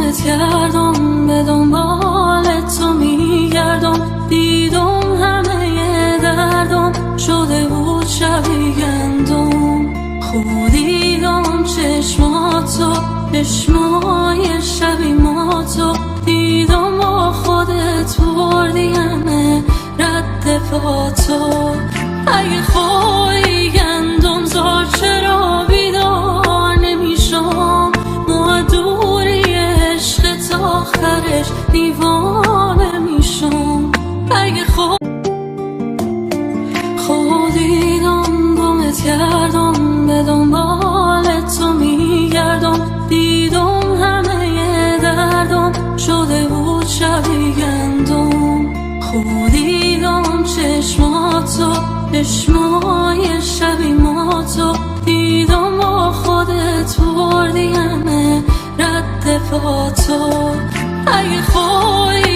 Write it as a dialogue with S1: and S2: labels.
S1: گمت کردم، به دنبال تو میگردم، دیدم همه دردم شده بود شبیه گندم. خودیدم چشماتو، چشمای شبیه ماتو، دیدم با خودت بردی همه رد پاتو. اگه خواهی گندم زار چرا بیدار نمیشم؟ ما دوری عشق تا آخرش دیوانه میشم. اگه خودیدم گمت کردم، به دنبال تو میگردم، دیدم همه دردم شده بود شبیه گندم. خودیدم چشماتو، چشمای شبیه ماتو، دیدم با خودت بردی همه رد پاتو. اگه خواهی